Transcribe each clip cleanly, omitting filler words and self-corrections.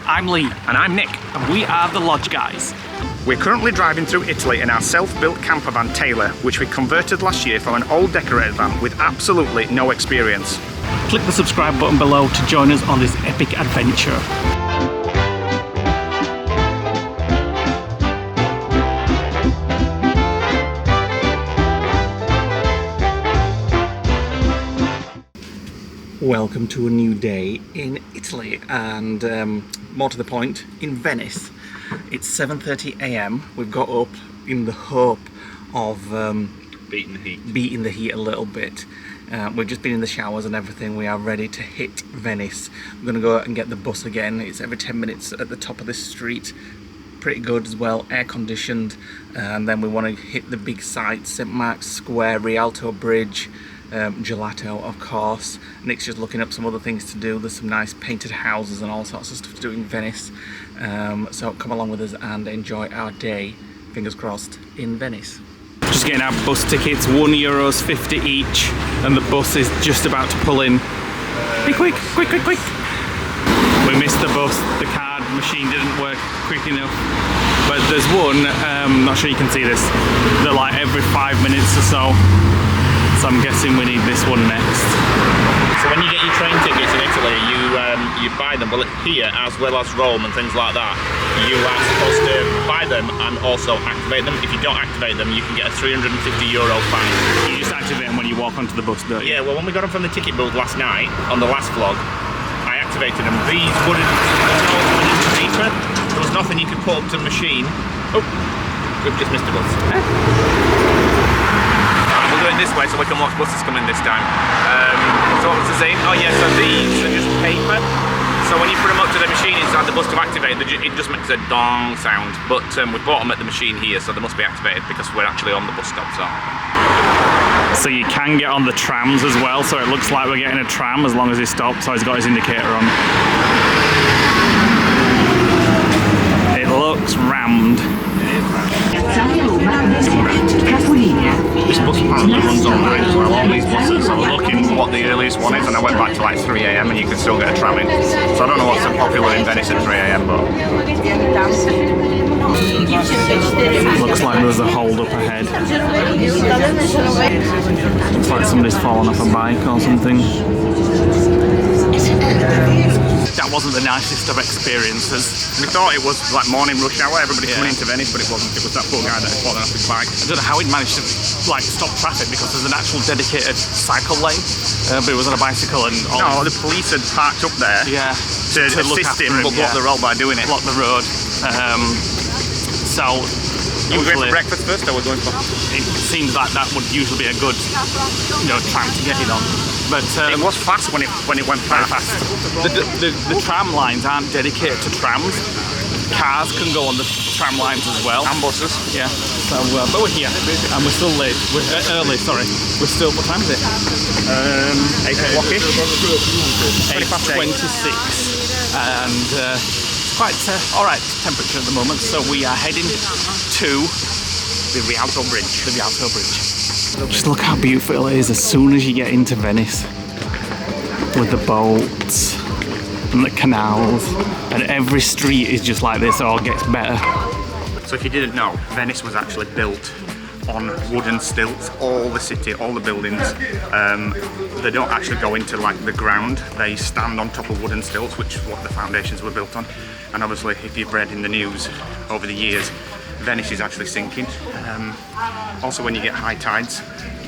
I'm Leigh. And I'm Nick. And we are the Lodge Guys. We're currently driving through Italy in our self-built camper van Taylor, which we converted last year from an old decorated van with absolutely no experience. Click the subscribe button below to join us on this epic adventure. Welcome to a new day in Italy, and more to the point, in Venice. It's 7:30 AM. We've got up in the hope of beating the heat a little bit. We've just been in the showers and everything. We are ready to hit Venice. We're going to go out and get the bus again. It's every 10 minutes at the top of this street. Pretty good as well, air conditioned. And then we want to hit the big sites, St. Mark's Square, Rialto Bridge, gelato of course. Nick's just looking up some other things to do. There's some nice painted houses and all sorts of stuff to do in Venice. So come along with us and enjoy our day, fingers crossed, in Venice. Just getting our bus tickets, €1.50 each, and the bus is just about to pull in. Be quick, quick, quick, quick! We missed the bus, the card machine didn't work quick enough. But there's one, not sure you can see this, they're like every 5 minutes or so. So I'm guessing we need this one next. So when you get your train tickets in Italy, you buy them, well here as well as Rome and things like that, you are supposed to buy them and also activate them. If you don't activate them, you can get a €350 fine. You just activate them when you walk onto the bus, don't you? Yeah, well when we got them from the ticket booth last night, on the last vlog, I activated them. These wouldn't paper. There was nothing you could put up to the machine. Oh, we've just missed a bus. We'll do it this way so we can watch buses come in this time. So what was I saying? Oh yeah, so these are just paper. So when you put them up to the machine inside the bus to activate, it just makes a dong sound. But we bought them at the machine here, so they must be activated because we're actually on the bus stop. So you can get on the trams as well, so it looks like we're getting a tram as long as he stops, so he's got his indicator on. It looks rammed. This bus apparently runs all night as well, all these buses. I was looking what the earliest one is and I went back to like 3 AM and you can still get a tram in. So I don't know what's so popular in Venice at 3 AM, but... Looks like there's a hold up ahead. Looks like somebody's fallen off a bike or something. That wasn't the nicest of experiences. We thought it was like morning rush hour, everybody coming into Venice, but it wasn't. It was that poor guy that had fallen off his bike. I don't know how he'd managed to like stop traffic because there's an actual dedicated cycle lane, but it was on a bicycle and all. No, the police had parked up there to assist him, but block the road by doing it. Block the road. So you were going for breakfast first, or we're going for? It seems like that would usually be a good, time to get it on. But it was fast when it went past. The tram lines aren't dedicated to trams. Cars can go on the tram lines as well. And buses. Yeah. So, but we're here and we're still late. We're early. Sorry. We're still. What time is it? 8 o'clock-ish. 8:26. And quite all right temperature at the moment. So we are heading to the Rialto Bridge. The Rialto Bridge. Just look how beautiful it is as soon as you get into Venice, with the boats and the canals, and every street is just like this, or gets better. So if you didn't know, Venice was actually built on wooden stilts. All the city, all the buildings, they don't actually go into like the ground. They stand on top of wooden stilts, which is what the foundations were built on. And obviously, if you've read in the news over the years, Venice is actually sinking. Also when you get high tides,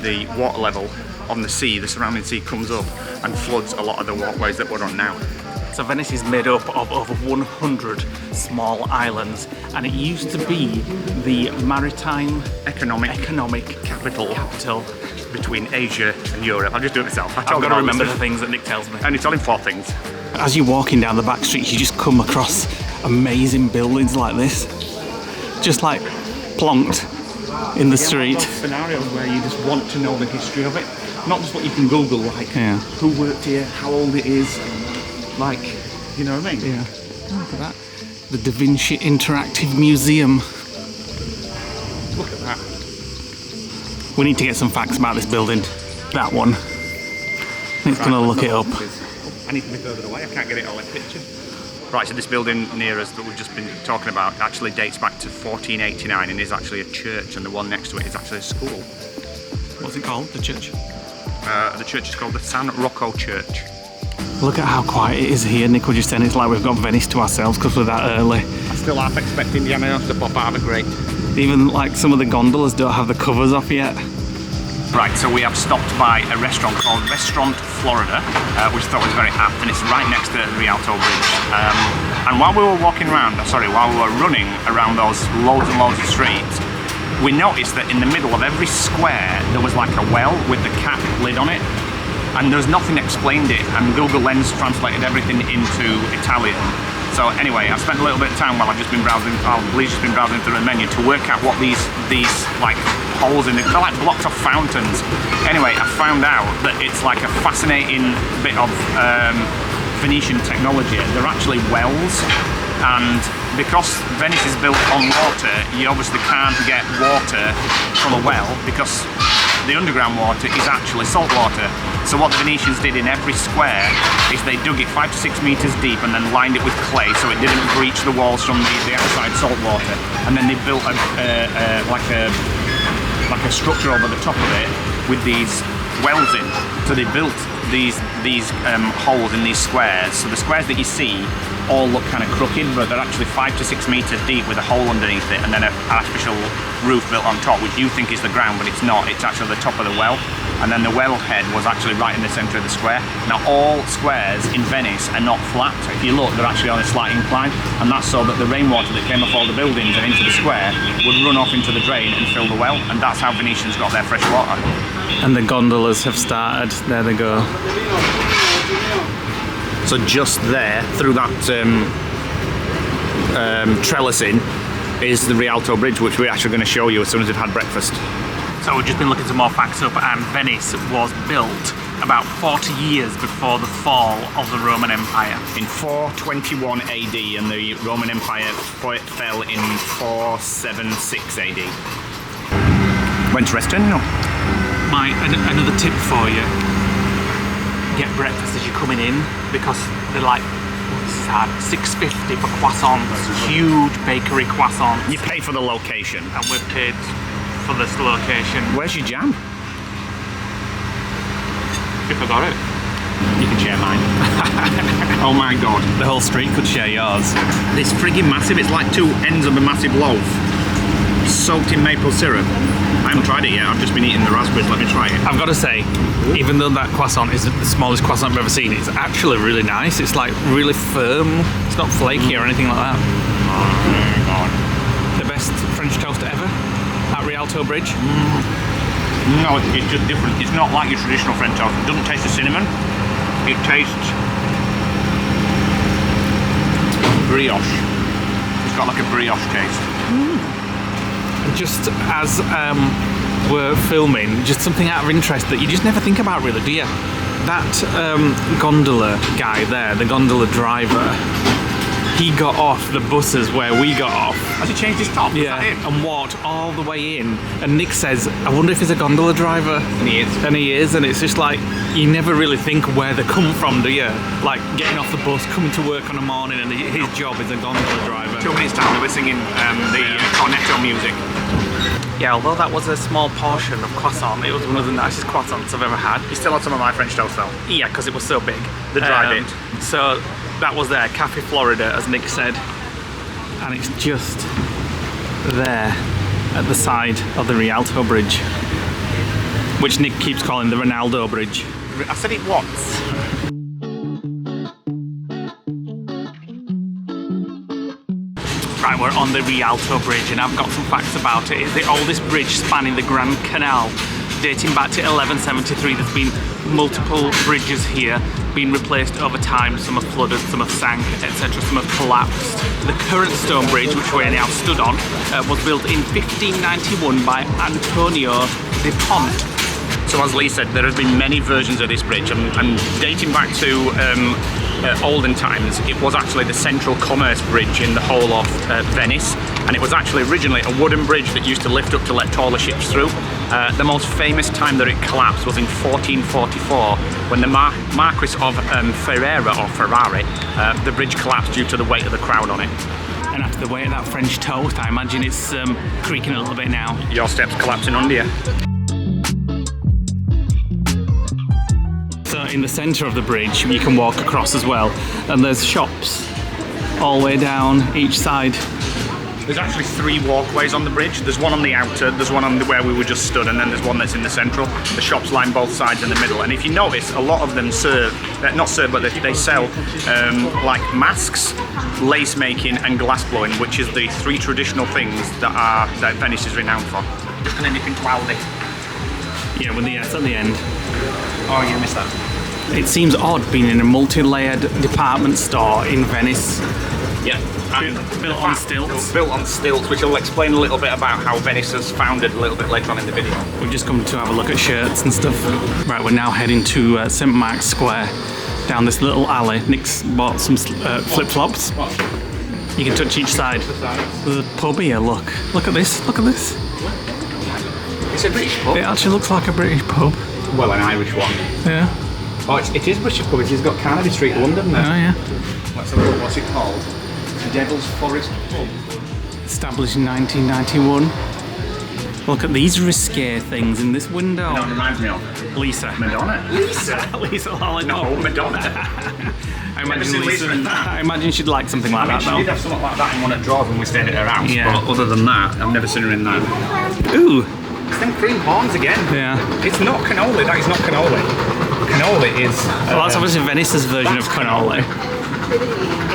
the water level on the sea, the surrounding sea, comes up and floods a lot of the walkways that we're on now. So Venice is made up of over 100 small islands, and it used to be the maritime economic capital between Asia and Europe. I'll just do it myself. I've got to remember the things that Nick tells me. And it's only 4 things. As you're walking down the back streets, you just come across amazing buildings like this. Just like plonked in the street. Scenarios where you just want to know the history of it, not just what you can Google, like who worked here, how old it is, like, you know what I mean? Yeah. Look at that. The Da Vinci Interactive Museum. Look at that. We need to get some facts about this building. That one. It's gonna look it up. I need to be further away. I can't get it all in picture. Right, so this building near us that we've just been talking about actually dates back to 1489 and is actually a church, and the one next to it is actually a school. What's it called, the church? The church is called the San Rocco Church. Look at how quiet it is here. Nick was just saying it's like we've got Venice to ourselves because we're that early. I still half expect Indiana to pop out of a grate. Even like some of the gondolas don't have the covers off yet. Right, so we have stopped by a restaurant called Restaurant Florida, which I thought was very apt, and it's right next to the Rialto Bridge. And while we were running around those loads and loads of streets, we noticed that in the middle of every square there was like a well with the cap lid on it, and there's nothing explained it, and Google Lens translated everything into Italian. So anyway, I spent a little bit of time while I've just been browsing through the menu to work out what these like holes in it, they're like blocked off fountains. Anyway, I found out that it's like a fascinating bit of Venetian technology. They're actually wells, and because Venice is built on water, you obviously can't get water from a well because the underground water is actually salt water. So what the Venetians did in every square is they dug it 5 to 6 meters deep and then lined it with clay so it didn't breach the walls from the outside salt water. And then they built like a structure over the top of it with these wells in. So they built these holes in these squares. So the squares that you see all look kind of crooked, but they're actually 5 to 6 meters deep with a hole underneath it, and then an artificial roof built on top, which you think is the ground, but it's not. It's actually the top of the well. And then the well head was actually right in the center of the square. Now all squares in Venice are not flat. If you look, they're actually on a slight incline, and that's so that the rainwater that came off all the buildings and into the square would run off into the drain and fill the well, and that's how Venetians got their fresh water. And the gondolas have started. There they go. So just there, through that trellising, is the Rialto Bridge, which we're actually going to show you as soon as we've had breakfast. So we've just been looking some more facts up, and Venice was built about 40 years before the fall of the Roman Empire. In 421 AD, and the Roman Empire fell in 476 AD. Went to rest no? Another tip for you. Get breakfast as you're coming in, because they're like, this is hard, $6.50 for croissants, huge bakery croissants. You pay for the location. And we're paid for this location. Where's your jam? If I got it. You can share mine. Oh my god. The whole street could share yours. This friggin' massive, it's like two ends of a massive loaf, soaked in maple syrup. I haven't tried it yet, I've just been eating the raspberries, let me try it. I've got to say, even though that croissant isn't the smallest croissant I've ever seen, it's actually really nice. It's like really firm, it's not flaky or anything like that. Oh my god. The best French toast ever at Rialto Bridge. No, it's just different. It's not like your traditional French toast. It doesn't taste the cinnamon, it tastes brioche. It's got like a brioche taste. Just as we're filming, just something out of interest that you just never think about really, do you? That gondola guy there, the gondola driver, he got off the buses where we got off. Has he changed his top? Yeah, and walked all the way in. And Nick says, I wonder if he's a gondola driver. And he is. And he is, and it's just like, you never really think where they come from, do you? Like getting off the bus, coming to work on a morning, and his job is a gondola driver. 2 minutes time, they were singing the cornetto music. Yeah, although that was a small portion of croissant, it was one of the nicest croissants I've ever had. You still had some of my French toast though? Yeah, because it was so big. The dry bit. So that was there, Cafe Florida, as Nick said. And it's just there at the side of the Rialto Bridge, which Nick keeps calling the Ronaldo Bridge. I said it once. Right, we're on the Rialto Bridge, and I've got some facts about it. It's the oldest bridge spanning the Grand Canal, dating back to 1173. There's been multiple bridges here, been replaced over time. Some have flooded, some have sank, etc. Some have collapsed. The current stone bridge, which we're now stood on, was built in 1591 by Antonio de Pont. So as Leigh said, there have been many versions of this bridge, and dating back to olden times, it was actually the central commerce bridge in the whole of Venice, and it was actually originally a wooden bridge that used to lift up to let taller ships through. The most famous time that it collapsed was in 1444 when the Marquis of Ferrari, the bridge collapsed due to the weight of the crowd on it. And after the weight of that French toast, I imagine it's creaking a little bit now. Your steps collapsing under you. So in the centre of the bridge, you can walk across as well, and there's shops all the way down each side. There's actually 3 walkways on the bridge. There's one on the outer, there's one on where we were just stood, and then there's one that's in the central. The shops line both sides in the middle. And if you notice, a lot of them they sell like masks, lace making, and glass blowing, which is the 3 traditional things that Venice is renowned for. Just gonna nip into Aldi. Yeah, with the S at the end. Oh, you missed that. It seems odd being in a multi-layered department store in Venice. Yeah. Built on stilts. Built on stilts, which will explain a little bit about how Venice was founded a little bit later on in the video. We've just come to have a look at shirts and stuff. Right, we're now heading to St Mark's Square, down this little alley. Nick's bought some flip-flops. You can touch each side. There's a pub here, look. Look at this, look at this. It's a British pub. It actually looks like a British pub. Well, an Irish one. Yeah. Oh, it is British pub. It's got Carnaby Street, London there. Oh, yeah. Let's have a look. What's it called? Devil's Forest Pub. Established in 1991. Look at these risque things in this window. You know what it reminds me of? Lisa. Madonna. Lisa. Lisa Lollipop. No, Madonna. I imagine she'd like something like that She though. did have something like that in one of the drawers when we stayed at her house, Yeah. but other than that, I've never seen her in that. Ooh. It's them cream horns again. Yeah. It's not cannoli, that is not cannoli. Cannoli is... Well, that's obviously Venice's version of cannoli.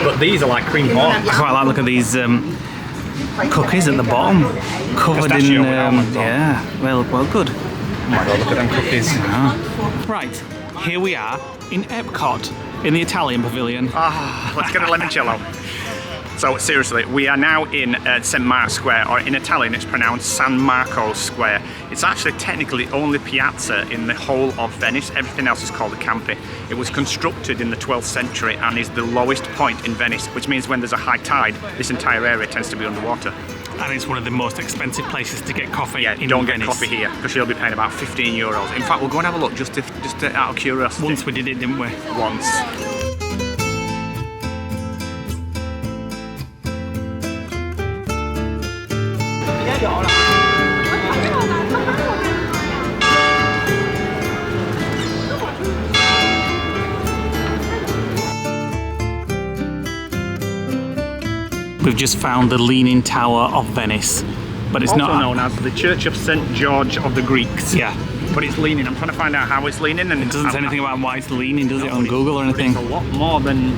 But these are like cream horns. I quite like look at these cookies at the bottom, covered in Pistachio and almonds on. yeah. Well, good. Oh my god, look at them cookies. Right, here we are in Epcot, in the Italian pavilion. Let's get a limoncello. So seriously, we are now in St Mark's Square, or in Italian it's pronounced San Marco Square. It's actually technically the only piazza in the whole of Venice. Everything else is called a campi. It was constructed in the 12th century and is the lowest point in Venice, which means when there's a high tide, this entire area tends to be underwater. And it's one of the most expensive places to get coffee Yeah, in don't Venice. get coffee here, because you'll be paying about 15 euros. In fact, we'll go and have a look just out of curiosity. Once we did it, didn't we? Once. We've just found the Leaning Tower of Venice, but it's Also not known as the Church of St George of the Greeks. Yeah. But it's leaning. I'm trying to find out how it's leaning, and It doesn't say anything about why it's leaning, does it, on but Google or anything? It's a lot more than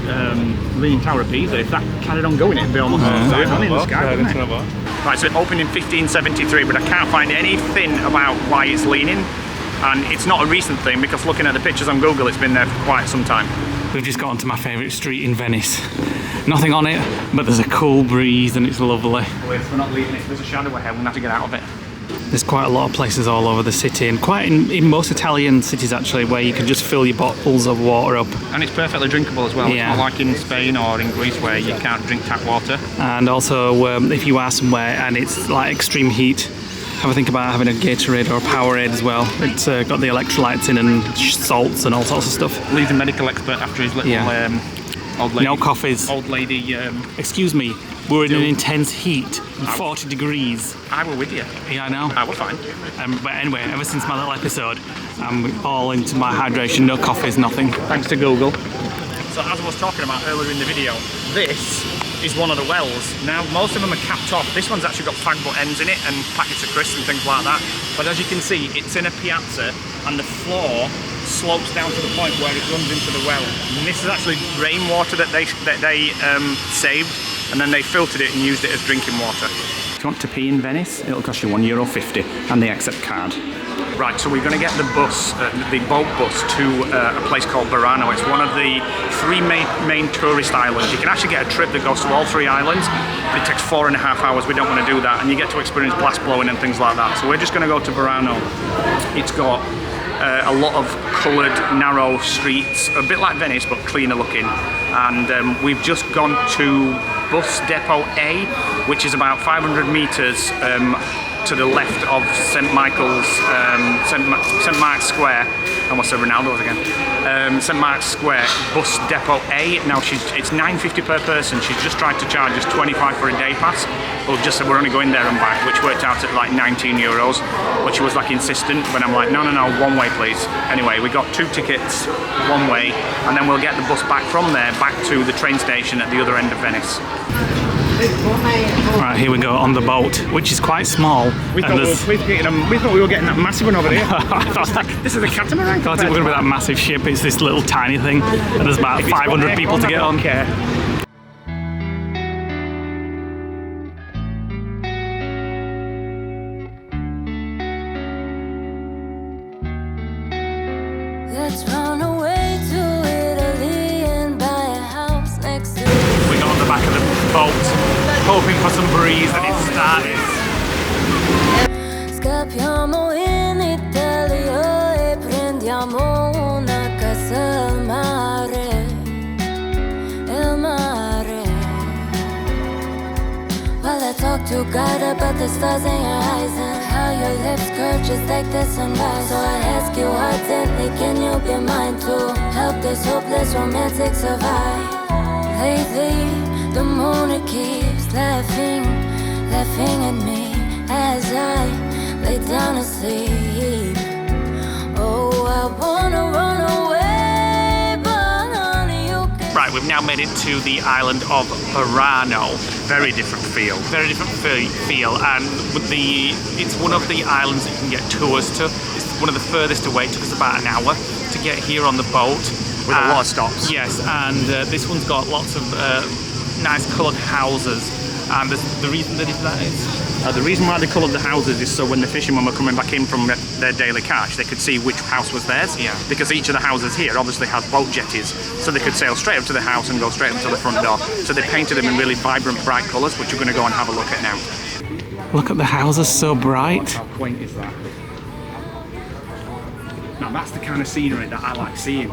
Leaning Tower of Pisa. If that carried on going, it'd be almost upside down in the sky, wouldn't it? Right, so it opened in 1573, but I can't find anything about why it's leaning. And it's not a recent thing, because looking at the pictures on Google, it's been there for quite some time. We've just got onto my favourite street in Venice. Nothing on it, but there's a cool breeze and it's lovely. Well, if we're not leaving it, there's a shadow ahead, we're going to have to get out of it. There's quite a lot of places all over the city, and quite in most Italian cities actually, where you can just fill your bottles of water up. And it's perfectly drinkable as well. Yeah. It's not like in Spain or in Greece where you can't drink tap water. And also, if you are somewhere and it's like extreme heat, have a think about having a Gatorade or a Powerade as well. It's got the electrolytes in and salts and all sorts of stuff. Lee's a medical expert after his little old lady. No coffees. Old lady. Excuse me, we're in an intense heat, 40 degrees. I were with you. Yeah, I know. I was fine. But anyway, ever since my little episode, I'm all into my hydration, no coffees, nothing. Thanks to Google. So as I was talking about earlier in the video, this is one of the wells. Now, most of them are capped off. This one's actually got fag butt ends in it and packets of crisps and things like that. But as you can see, it's in a piazza and the floor slopes down to the point where it runs into the well. And this is actually rainwater that they saved, and then they filtered it and used it as drinking water. If you want to pee in Venice, it'll cost you €1.50 and they accept card. Right, so we're going to get the bus, the boat bus, to a place called Burano. It's one of the 3 main tourist islands. You can actually get a trip that goes to all 3 islands. It takes 4.5 hours. We don't want to do that, and you get to experience glass blowing and things like that. So we're just going to go to Burano. It's got a lot of coloured, narrow streets, a bit like Venice, but cleaner looking. and we've just gone to bus depot A, which is about 500 metres to the left of St Michael's, St Mark's Square. I almost said Ronaldo's again. St Mark's Square, bus depot A. Now it's £9.50 per person. She's just tried to charge us 25 for a day pass. Well, just said we're only going there and back, which worked out at like €19. But she was like insistent, but I'm like, no, one way please. Anyway, we got 2 tickets, one way, and then we'll get the bus back from there, back to the train station at the other end of Venice. Right, here we go on the boat, which is quite small. We thought we were getting that massive one over here. This is a catamaran. I thought it was going to be that massive ship. It's this little tiny thing, and there's about 500 people to get on. Let's run away to Italy and buy a house next to We got on the back of the boat, hoping for some breeze, and it started. Scappiamo in Italia e prendiamo una casa al mare, il mare. While I talk to Garda about the stars in your eyes and how your lips curve just like the sunrise. So I ask you ardently, can you be mine to help this hopeless romantic survive? Lately, the moon it keeps laughing at me as I lay down to sleep. Oh, I wanna run away, but honey, you can. Right, we've now made it to the island of Burano. Very different feel. Very different feel, and with it's one of the islands that you can get tours to. It's one of the furthest away. It took us about an hour to get here on the boat. With a lot of stops. Yes, and this one's got lots of nice coloured houses. And the reason they did that is? The reason why they coloured the houses is so when the fishermen were coming back in from their daily catch, they could see which house was theirs. Yeah. Because each of the houses here obviously has boat jetties, so they could sail straight up to the house and go straight up to the front door. So they painted them in really vibrant, bright colours, which we're going to go and have a look at now. Look at the houses, so bright. How quaint is that? Now that's the kind of scenery that I like seeing.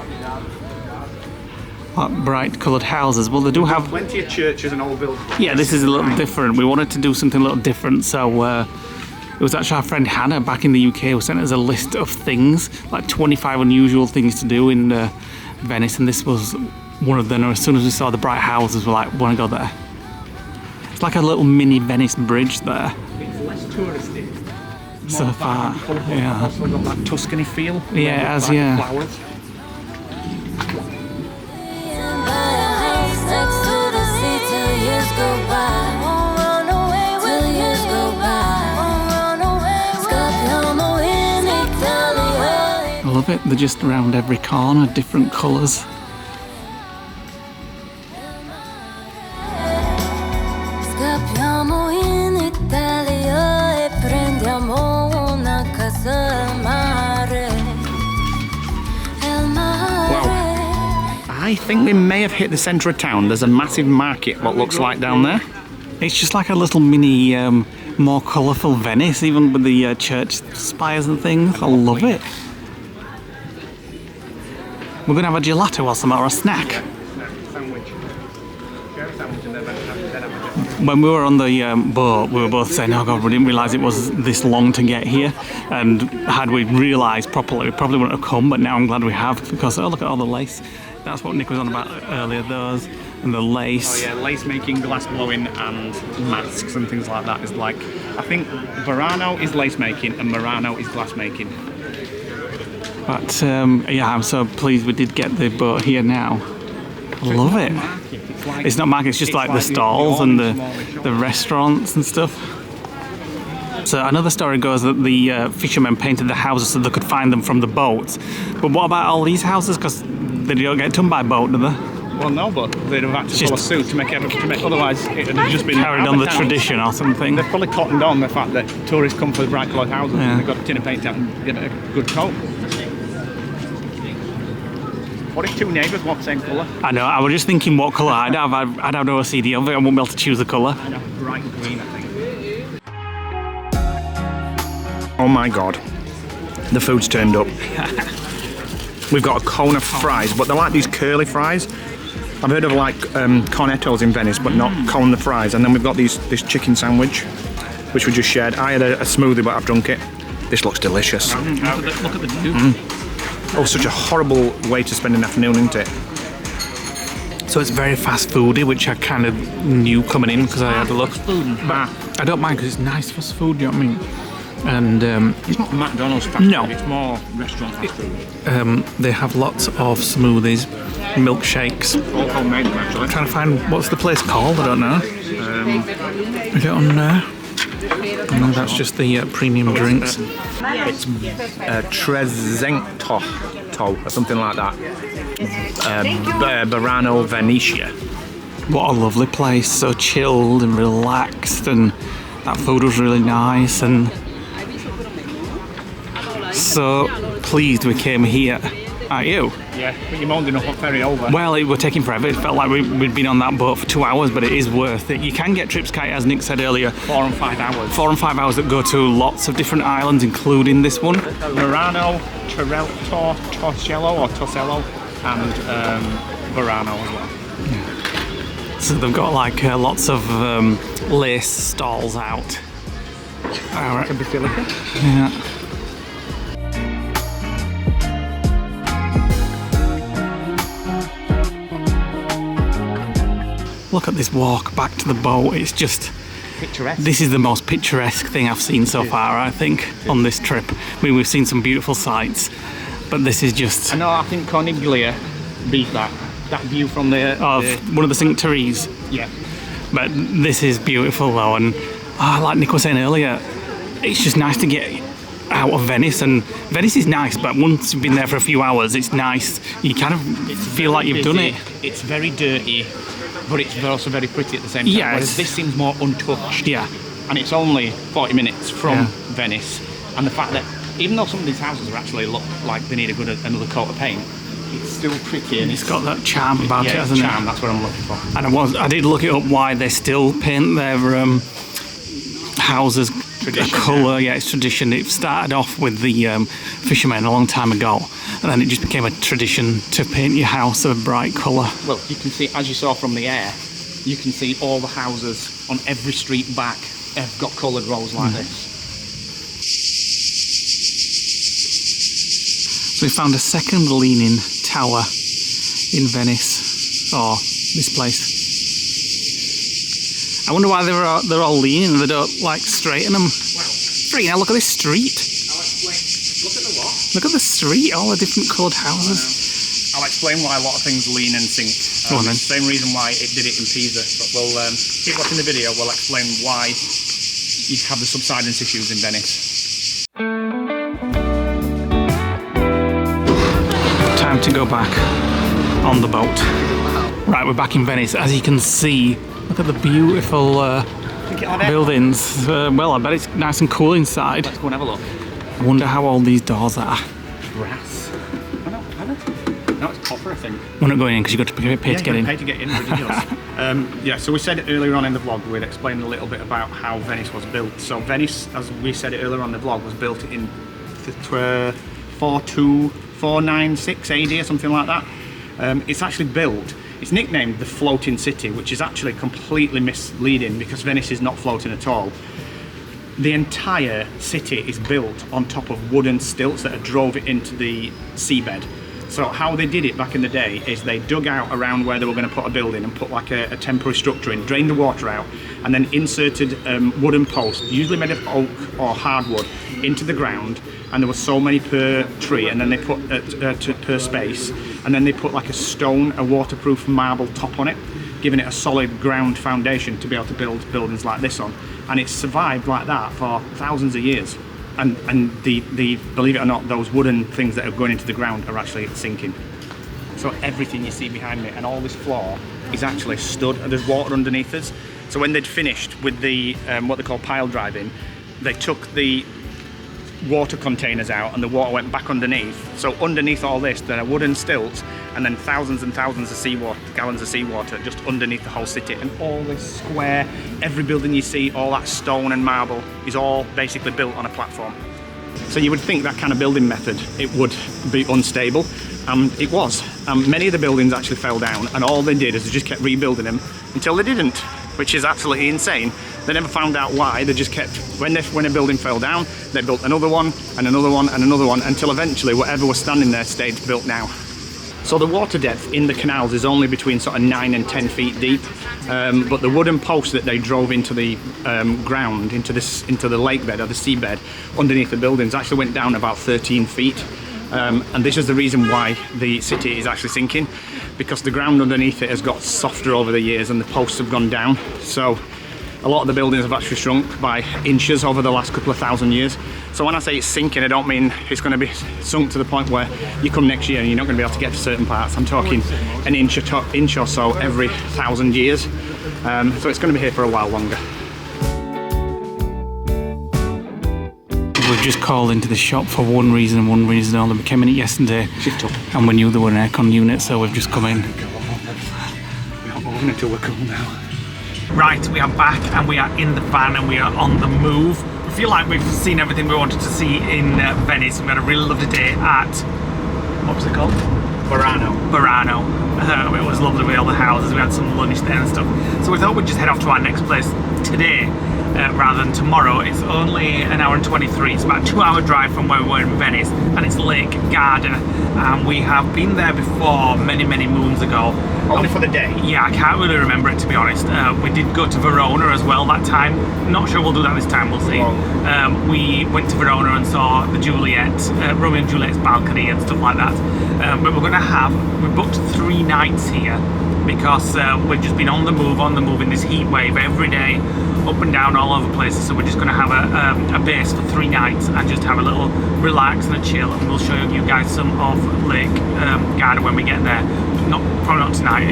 Bright coloured houses. Well, they do have Plenty of churches and old buildings. Yeah, this is a little different. We wanted to do something a little different, so it was actually our friend Hannah back in the UK who sent us a list of things, like 25 unusual things to do in Venice, and this was one of them. As soon as we saw the bright houses, we're like, want to go there. It's like a little mini Venice bridge there. It's less touristy. So far, yeah. Also got that Tuscany feel. Yeah, it has, yeah. Flowers. I love it. They're just around every corner, different colours. I think we may have hit the centre of town. There's a massive market, what looks like down there. It's just like a little mini, more colourful Venice, even with the church spires and things. I love it. We're going to have a gelato or something, or a snack. When we were on the boat, we were both saying, oh God, we didn't realise it was this long to get here. And had we realised properly, we probably wouldn't have come, but now I'm glad we have, because, oh, look at all the lace. That's what Nick was on about earlier, those, and the lace. Oh yeah, lace making, glass blowing, and masks and things like that is like, I think Burano is lace making and Murano is glass making. But yeah, I'm so pleased we did get the boat here now. I love it. It's not market, it's just like the stalls and the restaurants and stuff. So another story goes that the fishermen painted the houses so they could find them from the boats. But what about all these houses? Because they don't get done by boat, do they? Well, no, but they'd have had to follow suit to make otherwise it would have just been carried on the tradition or something. They've probably cottoned on the fact that tourists come for the bright coloured houses and they've got a tin of paint out and get a good coat. What if two neighbours want the same colour? I know, I was just thinking what colour I'd have. I'd have no OCD of it, I wouldn't be able to choose a colour. I'd have bright green, I think. Oh my God, the food's turned up. We've got a cone of fries, but they're like these curly fries. I've heard of like cornettos in Venice, but not cone the fries. And then we've got this chicken sandwich, which we just shared. I had a smoothie, but I've drunk it. This looks delicious. Look at the view. Oh, such a horrible way to spend an afternoon, isn't it? So it's very fast foody, which I kind of knew coming in because I had a look. But I don't mind because it's nice fast food, you know what I mean? And it's not McDonald's fast food, it's more restaurant fast food. They have lots of smoothies, milkshakes. All homemade, actually. I'm trying to find what's the place called. I don't know. Is it on there? No, that's just the premium drinks. It's Tresento or something like that. Verano Venetia. What a lovely place, so chilled and relaxed, and that food was really nice, and so pleased we came here. Aren't you? Yeah, but you moaned enough up ferry over. Well, it was taking forever. It felt like we'd been on that boat for 2 hours, but it is worth it. You can get trips, Kite, as Nick said earlier. 4 and 5 hours. 4 and 5 hours that go to lots of different islands, including this one. Murano, Torcello or Torcello, and Verano as well. So they've got like lots of lace stalls out. Like a basilica. Yeah. Look at this walk back to the boat. It's just picturesque. This is the most picturesque thing I've seen so far, I think, on this trip. I mean, we've seen some beautiful sights, but this is just... I know, I think Corniglia beat that view from the... one of the Cinctaries. Yeah. But this is beautiful though, and like Nick was saying earlier, it's just nice to get out of Venice, and Venice is nice, but once you've been there for a few hours, it's nice. You kind of feel like you've done it. It's very dirty, but it's also very pretty at the same time. Yes. Whereas this seems more untouched. Yeah. And it's only 40 minutes from Venice, and the fact that even though some of these houses are actually look like they need another coat of paint, it's still pretty, and it's got that charm about it, hasn't charm, it? that's what I'm looking for. And I did look it up why they still paint their houses a colour. Yeah, it's tradition. It started off with the fishermen a long time ago, and then it just became a tradition to paint your house a bright colour. Well, you can see, as you saw from the air, you can see all the houses on every street back have got coloured rows like this. So we found a second leaning tower in Venice, or this place. I wonder why they're all leaning. They don't like straighten them. Well, now look at this street. I'll explain. Look at the what? Look at the street, all the different coloured houses. I'll explain why a lot of things lean and sink. Go on then. Same reason why it did it in Pisa. But we'll keep watching the video. We'll explain why you have the subsidence issues in Venice. Time to go back on the boat. Right, we're back in Venice. As you can see, look at the beautiful buildings. Well, I bet it's nice and cool inside. Let's go and have a look. I wonder how old these doors are. Brass. No, it's copper, I think. We're not going in because you've got to pay to get in. Pay to get in, ridiculous. So we said earlier on in the vlog, we'd explained a little bit about how Venice was built. So Venice, as we said it earlier on in the vlog, was built in 496 AD or something like that. It's actually built, it's nicknamed the floating city, which is actually completely misleading because Venice is not floating at all. The entire city is built on top of wooden stilts that drove it into the seabed. So how they did it back in the day is they dug out around where they were going to put a building and put like a temporary structure in, drained the water out, and then inserted wooden posts, usually made of oak or hardwood, into the ground, and there were so many per tree, and then they put per space, and then they put like a stone, a waterproof marble top on it, giving it a solid ground foundation to be able to build buildings like this on. And it's survived like that for thousands of years. And the believe it or not, those wooden things that are going into the ground are actually sinking. So everything you see behind me and all this floor is actually stood, and there's water underneath us. So when they'd finished with the what they call pile driving, they took the water containers out and the water went back underneath. So underneath all this, there are wooden stilts and then thousands and thousands of gallons of seawater just underneath the whole city. And all this square, every building you see, all that stone and marble is all basically built on a platform. So you would think that kind of building method, it would be unstable, And it was. Many of the buildings actually fell down, and all they did is they just kept rebuilding them until they didn't, which is absolutely insane. They never found out why. They just kept, when a building fell down, they built another one and another one and another one until eventually whatever was standing there stayed built now. So the water depth in the canals is only between sort of 9 and 10 feet deep, but the wooden posts that they drove into the ground, into the lake bed or the seabed underneath the buildings actually went down about 13 feet. And this is the reason why the city is actually sinking, because the ground underneath it has got softer over the years and the posts have gone down. So a lot of the buildings have actually shrunk by inches over the last couple of thousand years. So when I say it's sinking, I don't mean it's going to be sunk to the point where you come next year and you're not going to be able to get to certain parts. I'm talking an inch or so every 1,000 years. So it's going to be here for a while longer. We've just called into the shop for one reason and one reason only. We came in it yesterday and we knew there were an aircon unit, so we've just come in. We're not moving until we're cool now. Right, we are back and we are in the van and we are on the move. We feel like we've seen everything we wanted to see in Venice. We had a really lovely day at, what was it called? Burano. It was lovely with all the houses. We had some lunch there and stuff. So we thought we'd just head off to our next place today rather than tomorrow. It's only an hour and 23. It's about a 2-hour drive from where we were in Venice, and it's Lake Garda. And we have been there before many moons ago. Only for the day? Yeah, I can't really remember it, to be honest. We did go to Verona as well that time. Not sure we'll do that this time, we'll see. We went to Verona and saw the Romeo and Juliet's balcony and stuff like that. But we booked 3 nights here because we've just been on the move in this heat wave every day, up and down all over places. So we're just going to have a base for 3 nights and just have a little relax and a chill, and we'll show you guys some of Lake Garda when we get there. Probably not tonight,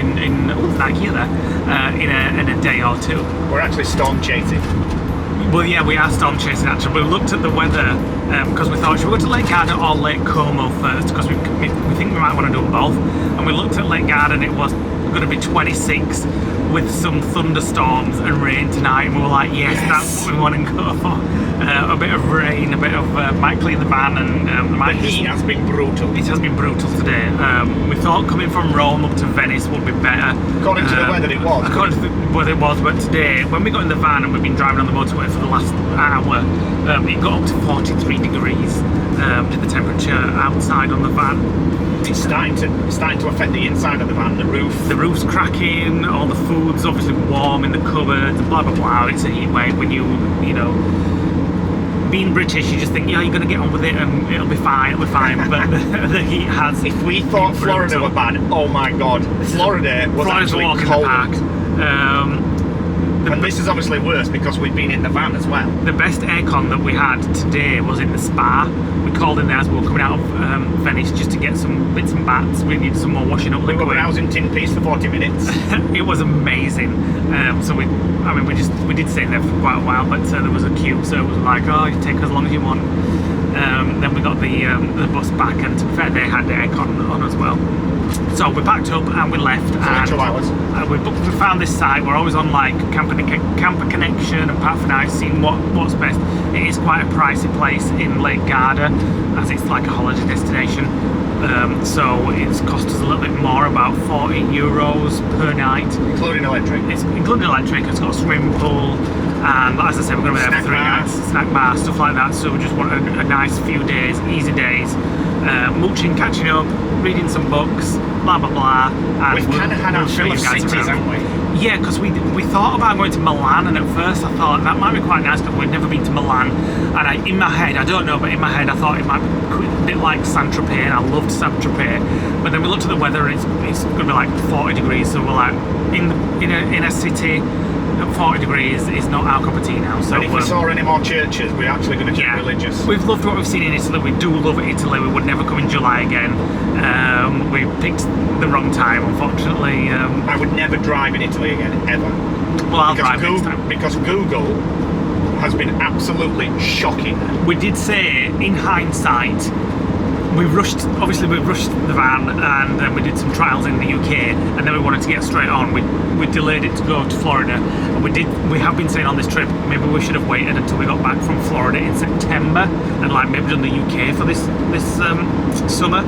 like here in a day or two. We're actually storm chasing. Well, yeah, we are storm chasing actually. We looked at the weather because we thought, should we go to Lake Garda or Lake Como first? Because we think we might want to do them both. And we looked at Lake Garda and it was going to be 26 with some thunderstorms and rain tonight. And we were like, yes. That's what we want to go for. A bit of rain, a bit of might clean the van, and the heat has been brutal. It has been brutal today. We thought coming from Rome up to Venice would be better. According to the weather it was. According to the weather it was, but today, when we got in the van and we've been driving on the motorway for the last hour, it got up to 43 degrees, the temperature outside on the van. It's starting to affect the inside of the van, the roof. The roof's cracking, all the food's obviously warm in the cupboards, and blah blah blah. It's a heat wave. When you know, being British, you just think, yeah, you're going to get on with it and it'll be fine. But the heat has. If we thought Florida were bad, oh my god, Florida's actually cold. And this is obviously worse because we've been in the van as well. The best aircon that we had today was in the spa. We called in there as we were coming out of Venice just to get some bits and bats. We needed some more washing up liquid. We were housing tin piece for 40 minutes. It was amazing. So we did stay there for quite a while, but there was a queue, so it was like, oh, you take as long as you want. Then we got the bus back, and to be fair, they had the aircon on as well. So we packed up and we left, and 2 hours. We found this site. We're always on like Camper Connection and Pat for Night, seeing what's best. It is quite a pricey place in Lake Garda, as it's like a holiday destination. So it's cost us a little bit more, about 40 euros per night. Including electric? It's including electric. It's got a swimming pool, and as I said, we're going to be there for 3 nights. Snack bar, stuff like that. So we just want a nice few days, easy days, mooching, catching up, reading some books, blah blah blah. And we've kind of had our fill of cities, haven't we? Yeah, because we thought about going to Milan, and at first I thought that might be quite nice because we'd never been to Milan. And in my head, I don't know, but in my head I thought it might be a bit like Saint-Tropez, and I loved Saint-Tropez. But then we looked at the weather and it's going to be like 40 degrees, so we're like, in a city, 40 degrees is not our cup of tea now. So and if we saw any more churches, we're actually going to get religious. We've loved what we've seen in Italy. We do love Italy. We would never come in July again. We picked the wrong time, unfortunately. I would never drive in Italy again, ever. Well, I'll drive next time. Because Google has been absolutely shocking. We did say, in hindsight, we rushed the van, and then we did some trials in the UK, and then we wanted to get straight on. We delayed it to go to Florida, and we have been saying on this trip maybe we should have waited until we got back from Florida in September, and like maybe done the UK for this summer.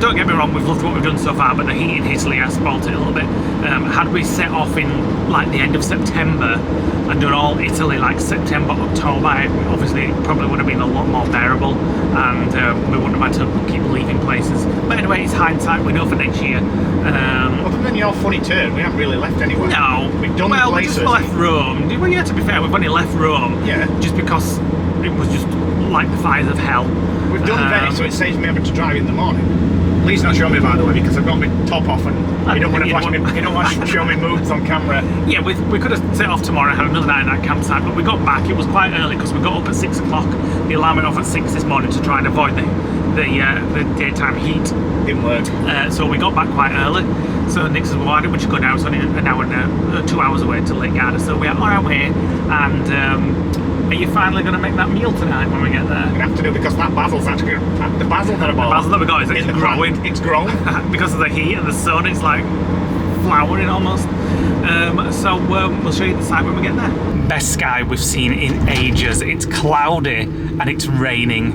Don't get me wrong, we've loved what we've done so far, but the heat in Italy has spoilt it a little bit. Had we set off in like the end of September and done all Italy like September, October, obviously it probably would have been a lot more bearable, and we wouldn't have had to keep leaving places. But anyway, it's hindsight, we know for next year. Other than your funny turn, we haven't really left anywhere. No, we've done well, places. we just left Rome. Well, yeah, to be fair, we've only left Rome. Yeah. Just because it was just like the fires of hell. We've done Venice, so it saves me having to drive in the morning. Please not show me, by the way, because I've got my top off and you don't want to show me moves on camera. Yeah, we could have set off tomorrow and had another night in that campsite, but we got back. It was quite early because we got up at 6 o'clock. The alarm went off at 6 this morning to try and avoid the daytime heat. Didn't work. So we got back quite early. So Nick says, well, why don't we just go now? It's only an hour and 2 hours away to Lake Garda. So we are on our way, and are you finally going to make that meal tonight when we get there? We have to do, because that basil's actually the basil that I bought. The basil that we got is growing. It's grown because of the heat and the sun. It's like flowering almost. So we'll show you the site when we get there. Best sky we've seen in ages. It's cloudy and it's raining,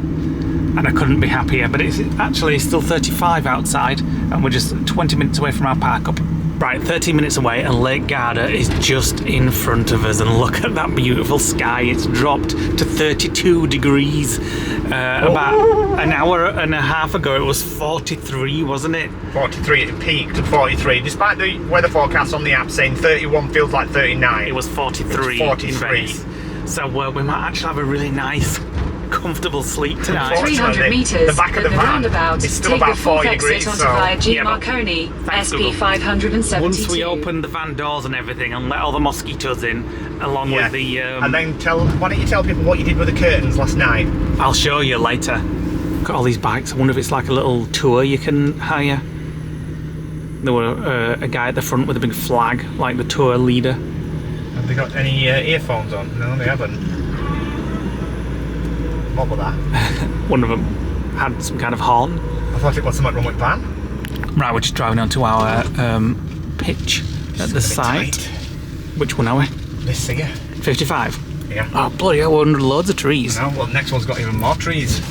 and I couldn't be happier. But it's actually still 35 outside, and we're just 20 minutes away from our park up. Right, 13 minutes away, and Lake Garda is just in front of us, and look at that beautiful sky. It's dropped to 32 degrees. About an hour and a half ago it was 43, wasn't it? 43, it peaked at 43, despite the weather forecast on the app saying 31 feels like 39. It was 43, 43. in Venice. So we might actually have a really nice, comfortable sleep tonight. 300 metres the back of the van roundabout. is still Take about the fourth 40 exit degrees. onto So via G. Yeah, but Marconi, thanks, SP Google. 572. Once we open the van doors and everything and let all the mosquitoes in, along with the... and then why don't you tell people what you did with the curtains last night? I'll show you later. Look at all these bikes. I wonder if it's like a little tour you can hire. There were a guy at the front with a big flag, like the tour leader. Have they got any earphones on? No, they haven't. What was that? One of them had some kind of horn. I thought it was something wrong with van. Right, we're just driving onto our pitch at the site. Tight. Which one are we? This here. 55. Yeah. Oh bloody hell, we're under loads of trees. No, well, the next one's got even more trees.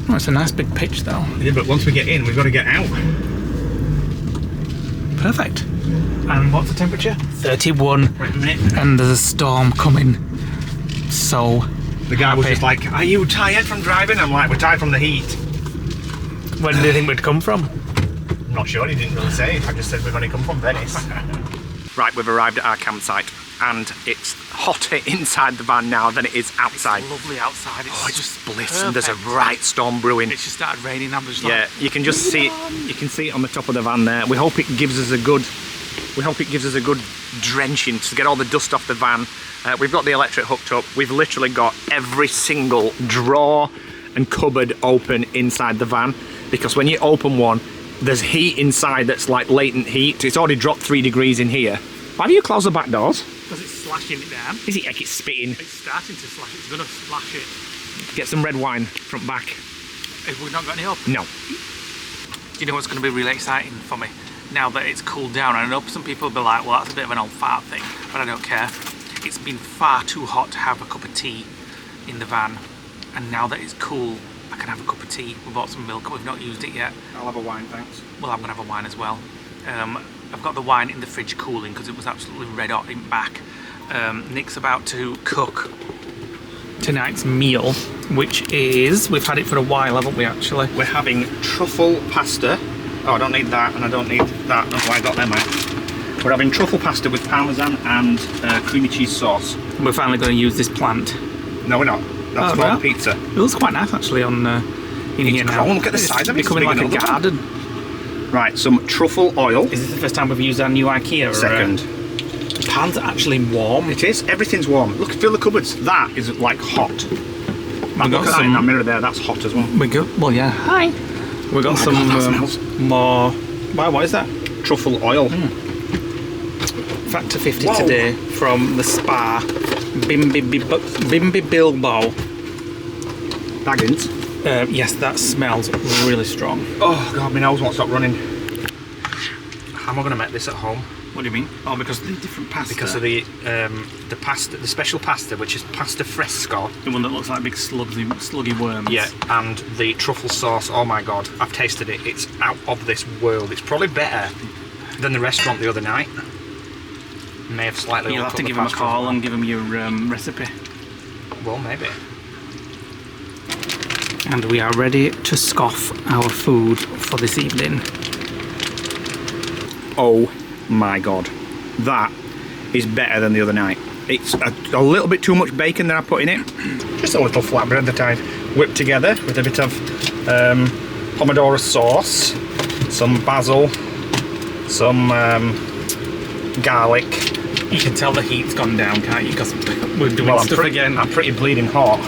Oh, it's a nice big pitch though. Yeah, but once we get in, we've got to get out. Perfect. And what's the temperature? 31. Wait a minute. And there's a storm coming. So The guy was happy. just like, "Are you tired from driving?" I'm like, "We're tired from the heat." Where do you think we'd come from? I'm not sure, he didn't really say. I just said we've only come from Venice. Right, we've arrived at our campsite, and it's hotter inside the van now than it is outside. It's lovely outside. It's Just bliss, and there's a perfect. right storm brewing. It's just started raining. I'm just Yeah, like, you can just see it. You can see it on the top of the van there. We hope it gives us a good. We hope it gives us a good drenching to get all the dust off the van. We've got the electric hooked up. We've literally got every single drawer and cupboard open inside the van, because when you open one, there's heat inside that's like latent heat. It's already dropped 3 degrees in here. Why do you close the back doors? because it's slashing it down. Is it like it's spitting? It's starting to slash. It's going to slash it. Get some red wine front back. Have we not got any up? No. Do you know what's going to be really exciting for me? Now that it's cooled down, and I know some people will be like, well, that's a bit of an old fart thing, but I don't care. It's been far too hot to have a cup of tea in the van, and now that it's cool, I can have a cup of tea. We bought some milk, we've not used it yet. I'll have a wine, thanks. Well, I'm going to have a wine as well. I've got the wine in the fridge cooling because it was absolutely red hot in back. Nick's about to cook tonight's meal, which is, we've had it for a while, haven't we, actually? We're having truffle pasta. Oh, I don't need that, and I don't need that. That's why I got them out. We're having truffle pasta with parmesan and creamy cheese sauce. And we're finally going to use this plant. No, we're not. That's Oh, for no? pizza. It looks quite nice, actually, on in here now. grown. Look at the size of it. It's becoming It's like a bigger than the other garden. Right, some truffle oil. Is this the first time we've used our new IKEA? Or, Second. The pan's actually warm. It is. Everything's warm. Look, fill the cupboards. That is like hot. We've Look at that in that mirror there. That's hot as well. We go. Well, yeah. Hi. We've got some God, that smells. more. Wow, what is that? Truffle oil. Factor 50 Whoa. today from the spa. Bimbi Bilbao. Baggins. Yes, that smells really strong. Oh god, my nose won't stop running. How am I going to make this at home? What do you mean? Oh, because of the different pasta. Because of the pasta, the special pasta, which is pasta fresco. The one that looks like big sluggy worms. Yeah, and the truffle sauce. Oh my god, I've tasted it. It's out of this world. It's probably better than the restaurant the other night. May have slightly. You'll have to give him a call and give him your recipe. Well, maybe. And we are ready to scoff our food for this evening. Oh my god, that is better than the other night. It's a little bit too much bacon that I put in it. Just a little flatbread that I whipped together with a bit of pomodoro sauce, some basil, some garlic. You can tell the heat's gone down, can't you? Because we're doing stuff again. I'm pretty bleeding hot.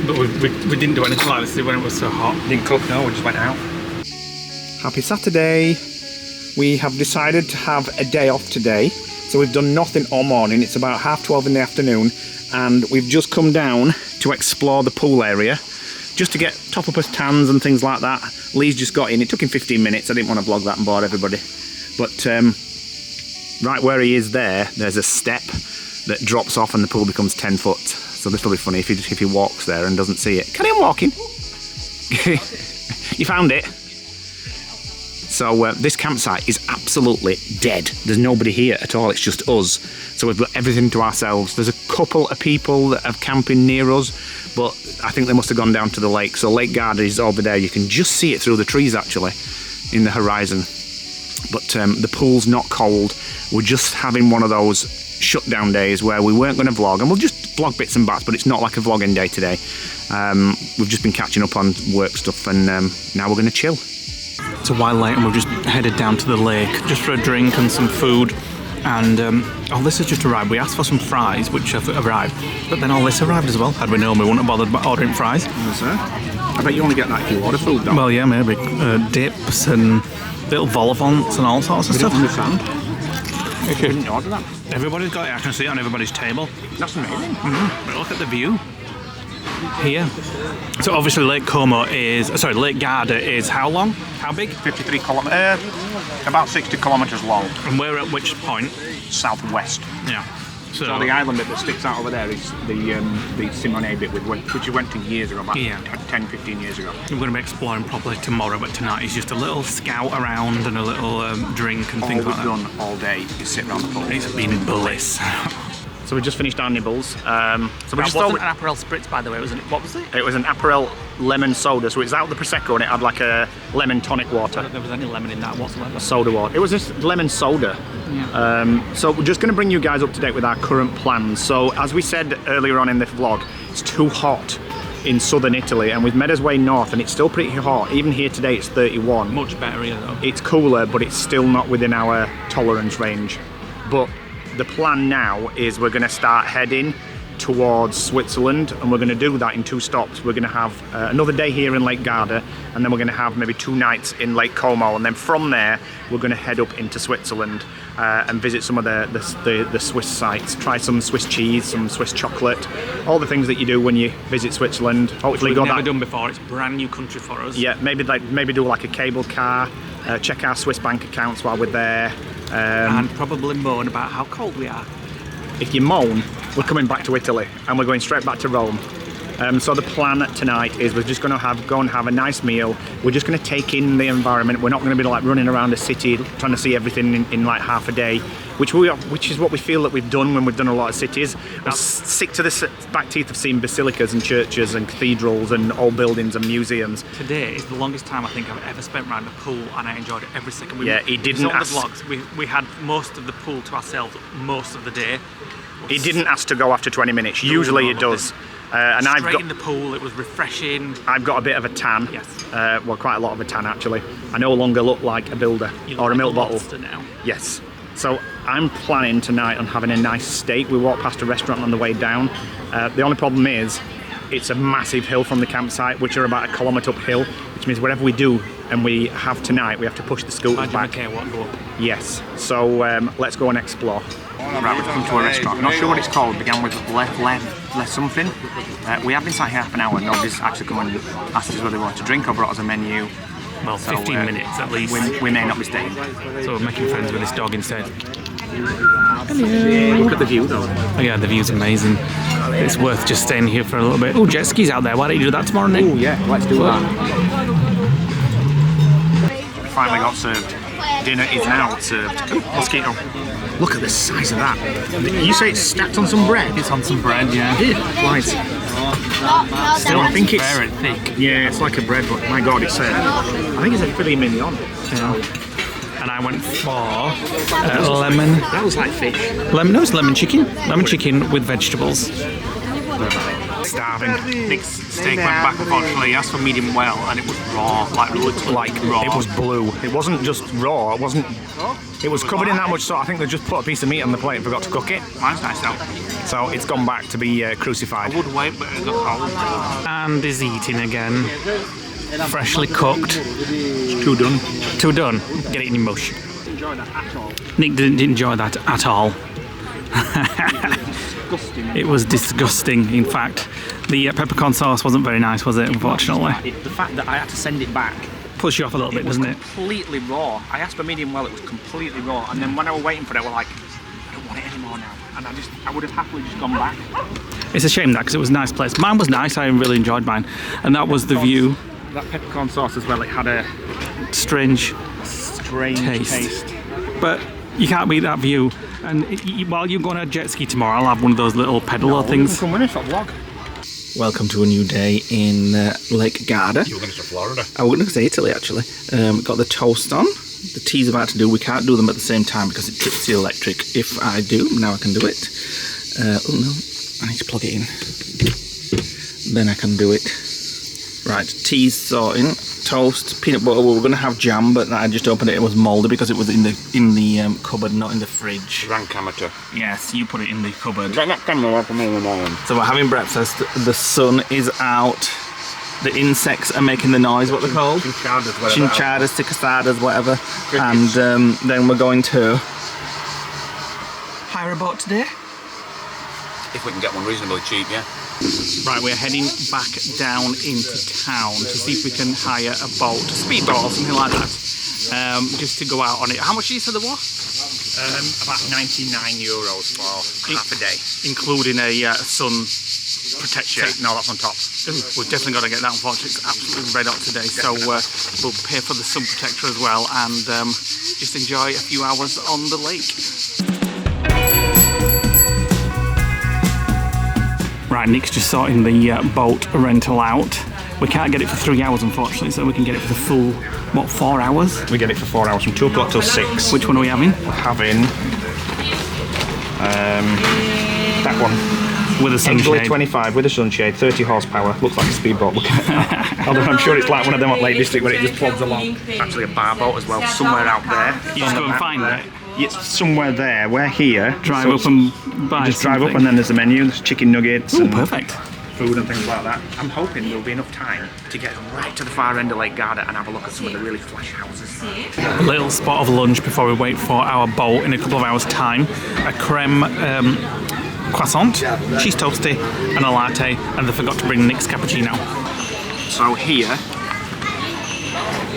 But we didn't do anything like this when it was so hot. Didn't cook, no, we just went out. Happy Saturday. We have decided to have a day off today. So we've done nothing all morning. It's about 12:30 in the afternoon. And we've just come down to explore the pool area. Just to get top-uppers tans and things like that. Leigh's just got in. It took him 15 minutes. I didn't want to vlog that and bore everybody. But right where he is there's a step that drops off and the pool becomes 10 foot. So this will be funny if he walks there and doesn't see it. Carry on walking. You found it. So this campsite is absolutely dead. There's nobody here at all. It's just us. So we've got everything to ourselves. There's a couple of people that are camping near us, but I think they must have gone down to the lake. So Lake Garda is over there. You can just see it through the trees actually in the horizon. But the pool's not cold. We're just having one of those shutdown days where we weren't going to vlog, and we'll just vlog bits and bats, but it's not like a vlogging day today. We've just been catching up on work stuff, and now we're going to chill. It's a while later and we've just headed down to the lake just for a drink and some food. And all this has just arrived. We asked for some fries, which have arrived, but then all this arrived as well. Had we known, we wouldn't have bothered ordering fries. Yes, sir. I bet you only get that if you order food, though. Well, yeah, maybe. Dips and little vol au vents and all sorts of stuff. I don't understand. You didn't order that. Everybody's got it. I can see it on everybody's table. That's amazing. But look at the view here. So obviously Lake Garda is how long? How big? 53 kilometres, about 60 kilometres long. And we're at which point? Southwest. Yeah. So the island bit that sticks out over there is the Simone bit, which we went to years ago, about 10, 15 years ago. We're going to be exploring properly tomorrow, but tonight is just a little scout around and a little drink and things like that. All we've done all day is sit around the pool. It's been bliss. So we just finished our nibbles. So we just wasn't an Aperol Spritz, by the way, wasn't it? What was it? It was an Aperol lemon soda. So it's out the Prosecco and it had like a lemon tonic water. I don't think there was any lemon in that whatsoever. Soda water. It was just lemon soda. Yeah. So we're just going to bring you guys up to date with our current plans. So as we said earlier on in this vlog, it's too hot in southern Italy, and we've made our way north and it's still pretty hot. Even here today it's 31. Much better here though. It's cooler, but it's still not within our tolerance range. But the plan now is we're going to start heading towards Switzerland, and we're going to do that in 2 stops. We're going to have another day here in Lake Garda, and then we're going to have maybe 2 nights in Lake Como, and then from there we're going to head up into Switzerland and visit some of the Swiss sites, try some Swiss cheese, some Swiss chocolate, all the things that you do when you visit Switzerland. Hopefully we've never done before. It's a brand new country for us. Yeah, maybe do like a cable car, check our Swiss bank accounts while we're there. And probably moan about how cold we are. If you moan, we're coming back to Italy and we're going straight back to Rome. So the plan tonight is we're just going to go and have a nice meal. We're just going to take in the environment. We're not going to be like running around the city trying to see everything in like half a day, which is what we feel that we've done when we've done a lot of cities. We're sick to the back teeth of seeing basilicas and churches and cathedrals and old buildings and museums. Today is the longest time I think I've ever spent around the pool, and I enjoyed it every second. He didn't ask. The vlogs, we had most of the pool to ourselves most of the day. He didn't ask to go after 20 minutes. Usually he does. And I've got in the pool. It was refreshing. I've got a bit of a tan. Yes. Well, quite a lot of a tan actually. I no longer look like a builder or a milk bottle. Now. Yes. So I'm planning tonight on having a nice steak. We walked past a restaurant on the way down. The only problem is it's a massive hill from the campsite, which are about 1 kilometre uphill, which means whatever we do and we have tonight, we have to push the scooters back. Okay, what go up? Yes. So let's go and explore. Right, we've come to a restaurant. I'm not sure what it's called. It began with le something. We have been sat here half an hour. Nobody's actually come and asked us whether they want to drink or brought us a menu. Well, 15 minutes at least. We may not be staying. So we're making friends with this dog instead. Look at the view though. Oh yeah, the view's amazing. It's worth just staying here for a little bit. Oh, jet skis out there. Why don't you do that tomorrow, Nick? Oh yeah, let's do that. Finally got served. Dinner is now served. Mosquito. Look at the size of that. You say it's stacked on some bread? It's on some bread, yeah. Right. Still, I think it's very thick. Yeah, it's like a bread, but my God, it's I think it's a filet mignon. Yeah. And I went for lemon. That was like fish. No, it's lemon chicken. Lemon chicken with vegetables. Starving. Nick's steak went back, unfortunately. He asked for medium well, and it was raw, like raw. It was blue. It wasn't just raw. It was covered in that much salt. I think they just put a piece of meat on the plate and forgot to cook it. Mine's nice though. So it's gone back to be crucified. I would wait, but it got cold. And is eating again. Freshly cooked. It's too done. Too done. Get it in your mush. Didn't enjoy that at all. Nick didn't enjoy that at all. It was disgusting. In fact, the peppercorn sauce wasn't very nice, was it? Unfortunately. The fact that I had to send it back Push you off a little bit, doesn't it? Completely raw. I asked for medium well. It was completely raw. And then when I was waiting for it, I was like, I don't want it anymore now. And I would have happily just gone back. It's a shame that because it was a nice place. Mine was nice. I really enjoyed mine, and that was the view. That peppercorn sauce as well. It had a strange taste. But you can't beat that view. And while you go on a jet ski tomorrow, I'll have one of those little pedaler things. Come with me for a vlog. Welcome to a new day in Lake Garda. You were going to say Florida. I was going to say Italy actually. Got the toast on. The tea's about to do. We can't do them at the same time because it trips the electric. If I do, now I can do it. Oh no, I need to plug it in. Then I can do it. Right, tea's sorting. Toast, peanut butter. We were going to have jam, but I just opened it. It was mouldy because it was in the cupboard, not in the fridge. Rank amateur. Yes, you put it in the cupboard. So So we're having breakfast. The sun is out. The insects are making the noise. What they're called? Chinchadas, cicasadas, whatever. Crickets. And then we're going to hire a boat today. if we can get one reasonably cheap, yeah. Right, we're heading back down into town to see if we can hire a boat, a speedboat or something like that, just to go out on it. How much is it for the what? About €99 for half a day. Including a sun protection. No, that's on top. Ooh, we've definitely got to get that, unfortunately. It's absolutely red hot today, so we'll pay for the sun protector as well and just enjoy a few hours on the lake. Right, Nick's just sorting the boat rental out. We can't get it for 3 hours, unfortunately, so we can get it for the full, what, 4 hours? We get it for 4 hours, from 2 o'clock till 6. Which one are we having? We're having that one. With a sunshade. 25 with a sunshade, 30 horsepower. Looks like a speedboat. Although I'm sure it's like one of them at Lake District where it just plods along. It's actually a bar boat as well, somewhere out there. You just go and find it? It's somewhere there. We're here. Drive up and buy just drive something. up and then there's a menu. There's chicken nuggets and perfect. food and things like that. I'm hoping there'll be enough time to get right to the far end of Lake Garda and have a look at some of the really flash houses. A little spot of lunch before we wait for our boat in a couple of hours' time. A creme croissant, cheese toasty, and a latte, and they forgot to bring Nick's cappuccino. So here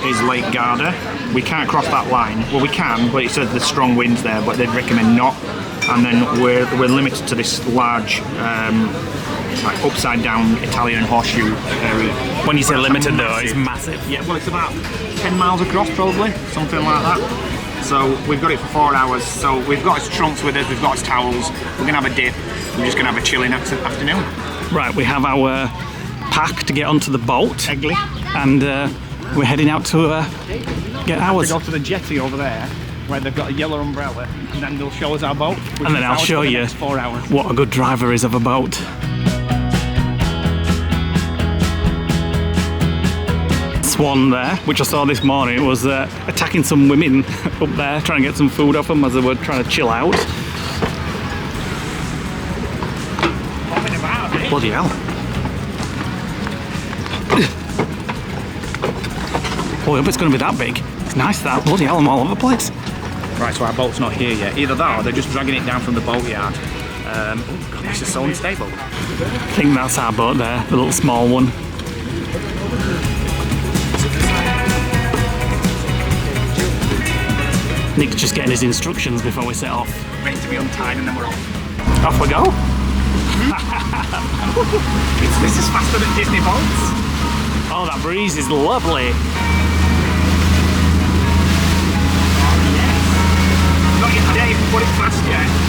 is Lake Garda. We can't cross that line. Well, we can, but it says there's strong winds there, but they'd recommend not. And then we're limited to this large, like upside down Italian horseshoe area. When you say limited though, it's massive. Yeah, well, it's about 10 miles across probably, something like that. So we've got it for 4 hours. So we've got his trunks with us, we've got his towels. We're gonna have a dip. We're just gonna have a chilling afternoon. Right, we have our pack to get onto the boat. Eggly. And we're heading out to get ours. We go to the jetty over there, where they've got a yellow umbrella, and then they'll show us our boat. And then I'll show you 4 hours. what a good driver is of a boat. Swan there, which I saw this morning, was attacking some women up there, trying to get some food off them as they were trying to chill out. Bloody hell. Oh, I hope it's going to be that big. It's nice that. Bloody hell, I'm all over the place. Right, so our boat's not here yet. Either that or they're just dragging it down from the boatyard. Oh God, this is so unstable. I think that's our boat there, the little small one. Nick's just getting his instructions before we set off. Ready to be untied and then we're off. Off we go. This is faster than Disney boats. Oh, that breeze is lovely. Not yet Dave, put it fast yet.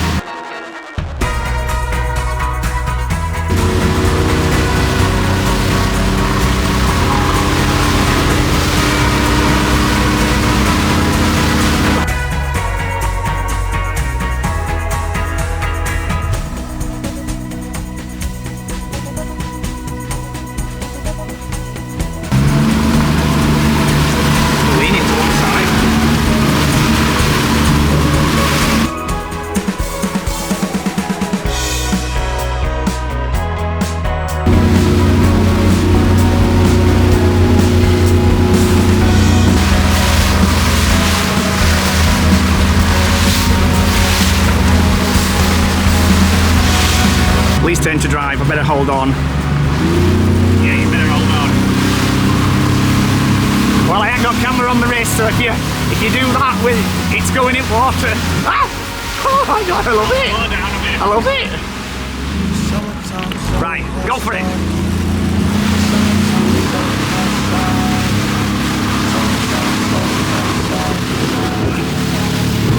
Lee's turn to drive, I better hold on. Yeah, you better hold on. Well, I ain't got camera on the wrist, so if you do that with it's going in water. Ah! Oh my God, I love it! Slow down a bit. I love it! Right, go for it!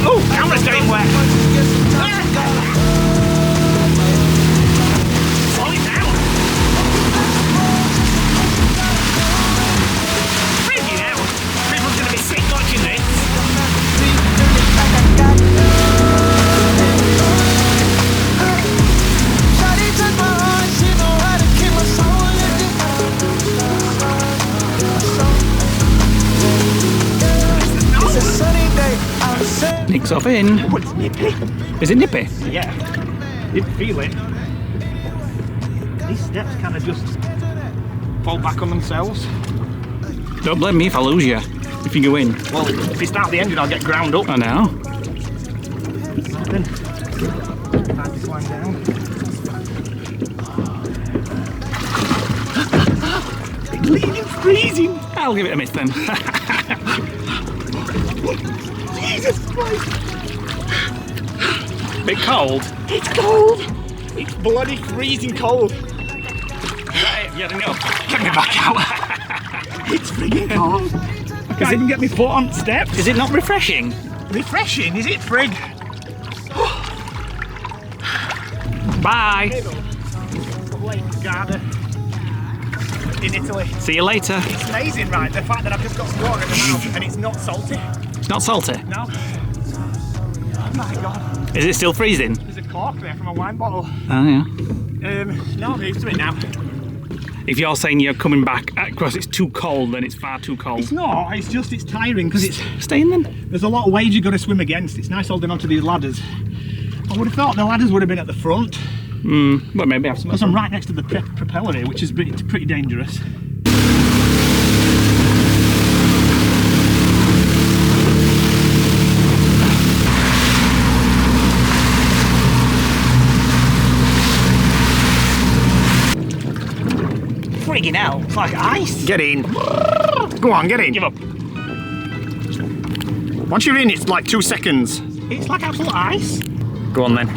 Oh, camera's getting wet! Slow it down! Freaking out! People's gonna be sick watching this! Nick's off in. Oh, it's nippy! Is it nippy? Yeah, you feel it. These steps kind of just fall back on themselves. Don't blame me if I lose you. If you go in. Well, if you start the engine, I'll get ground up. I know. Then time to slide down. It's leaving freezing. I'll give it a miss then. Jesus Christ! Bit cold. It's cold. It's bloody freezing cold. Yeah, then go. Get me back out. It's freaking cold. I can't even get my foot on steps. Is it not refreshing? Refreshing, is it, frig? Bye. Garda in Italy. See you later. It's amazing, right? The fact that I've just got some water in my mouth and it's not salty. It's not salty. No. Oh my God. Is it still freezing? There's a cork there from a wine bottle. Oh yeah. No, I'm used to it now. If you're saying you're coming back, because it's too cold, then it's far too cold. It's not, it's just, it's tiring because it's, Stay in then. there's a lot of waves you've got to swim against. It's nice holding onto these ladders. I would have thought the ladders would have been at the front. Well, maybe have some. Because I'm right next to the propeller here, which is pretty dangerous. Friggin' hell, it's like ice. Get in. Go on, get in. Give up. Once you're in, it's like 2 seconds. It's like absolute ice. Go on then.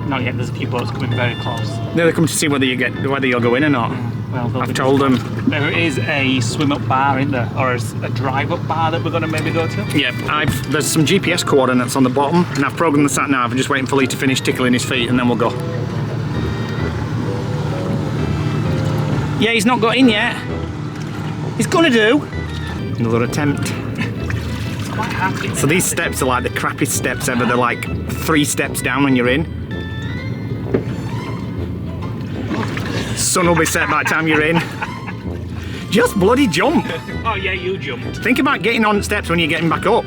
Not yet. There's a few boats coming very close. They're coming to see whether you'll go in or not. Well, I've told them. There is a swim-up bar in there, or a drive-up bar that we're going to maybe go to. Yeah, there's some GPS coordinates on the bottom, and I've programmed the sat nav. I'm just waiting for Lee to finish tickling his feet, and then we'll go. Yeah, he's not got in yet. He's gonna do. Another attempt. It's quite hard to get So these steps are like the crappiest steps ever. They're like 3 steps down when you're in. Sun will be set by the time you're in. Just bloody jump. Oh yeah, you jumped. Think about getting on steps when you're getting back up.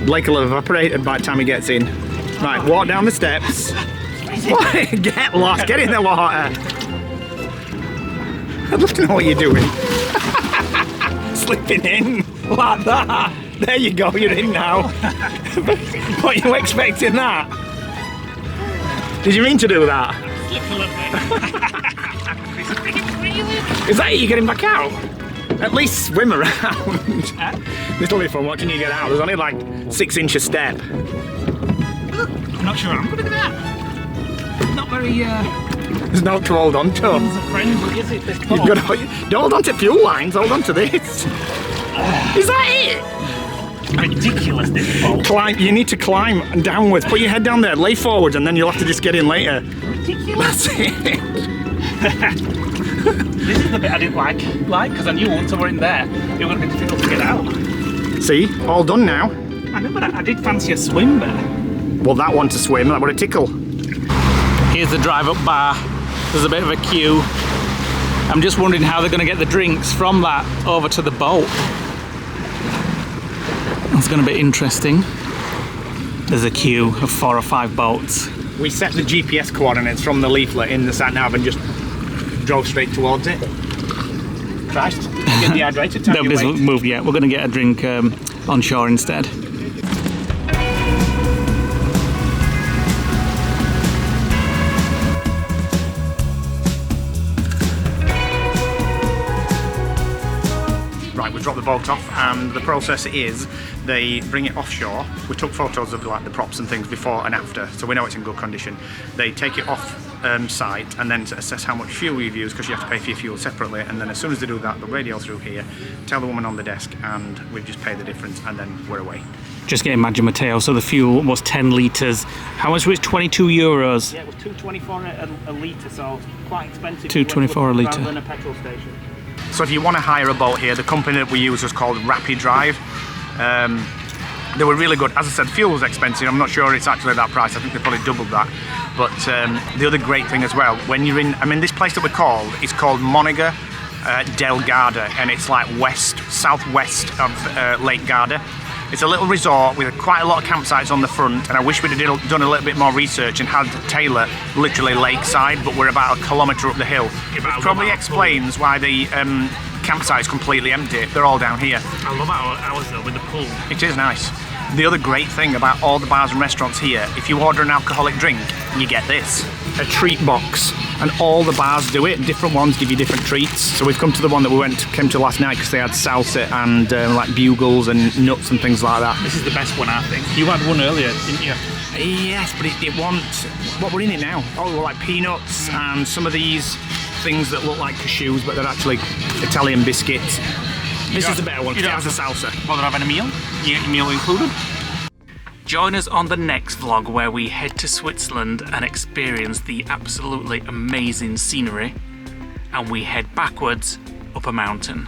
Blake will have evaporated by the time he gets in. Right, walk down the steps. Get lost, get in the water. I'd love to know what you're doing. Slipping in like that. There you go, you're in now. What, you expecting that? Did you mean to do that? Is that it? You're getting back out? At least swim around. This'll be fun watching you get out. There's only like 6 inches step. I'm not sure I'm going to do that. Not very, There's no to hold on to. friendly, is it, this boat? You've got to, don't hold on to fuel lines, hold on to this. Is that it? Ridiculous, this boat. Climb, you need to climb downwards. Put your head down there, lay forwards, and then you'll have to just get in later. Ridiculous. That's it. This is the bit I didn't like, because I knew once I were in there, it was going to be difficult to get out. See, all done now. I know, but I did fancy a swim there. Well, that one to swim, that would a tickle. Here's the drive-up bar. There's a bit of a queue. I'm just wondering how they're going to get the drinks from that over to the boat. That's going to be interesting. There's a queue of 4 or 5 boats. We set the GPS coordinates from the leaflet in the sat-nav and just drove straight towards it. Christ, get dehydrated. Nobody's moved yet. We're going to get a drink on shore instead. Right, we dropped the boat off, and the process is they bring it offshore. We took photos of like the props and things before and after, so we know it's in good condition. They take it off site and then assess how much fuel you've used, because you have to pay for your fuel separately, and then as soon as they do that, they'll radio through here, tell the woman on the desk, and we just pay the difference, and then we're away. Just getting Maggio Matteo, so the fuel was 10 litres. How much was it? 22 euros? Yeah, it was $2.24 a litre, so quite expensive. $2.24 a litre. Rather than a petrol station. So if you want to hire a boat here, the company that we use was called Rapid Drive. They were really good. As I said, fuel was expensive. I'm not sure it's actually that price. I think they probably doubled that. But the other great thing as well, when you're in, I mean, this place that we're called is called Moniga del Garda, and it's like southwest of Lake Garda. It's a little resort with quite a lot of campsites on the front, and I wish we'd have done a little bit more research and had Taylor literally lakeside, but we're about a kilometre up the hill. Which probably explains why the campsite is completely empty. They're all down here. I love ours though, with the pool. It is nice. The other great thing about all the bars and restaurants here, if you order an alcoholic drink, you get this. A treat box, and all the bars do it. Different ones give you different treats. So we've come to the one that we came to last night because they had salsa and like bugles and nuts and things like that. This is the best one, I think. You had one earlier, didn't you? Yes, but it wants, what we're in it now? Oh, like peanuts and some of these things that look like cashews, but they're actually Italian biscuits. This is the better one, because it has a salsa. Bother having a meal? You get your meal included? Join us on the next vlog where we head to Switzerland and experience the absolutely amazing scenery, and we head backwards up a mountain.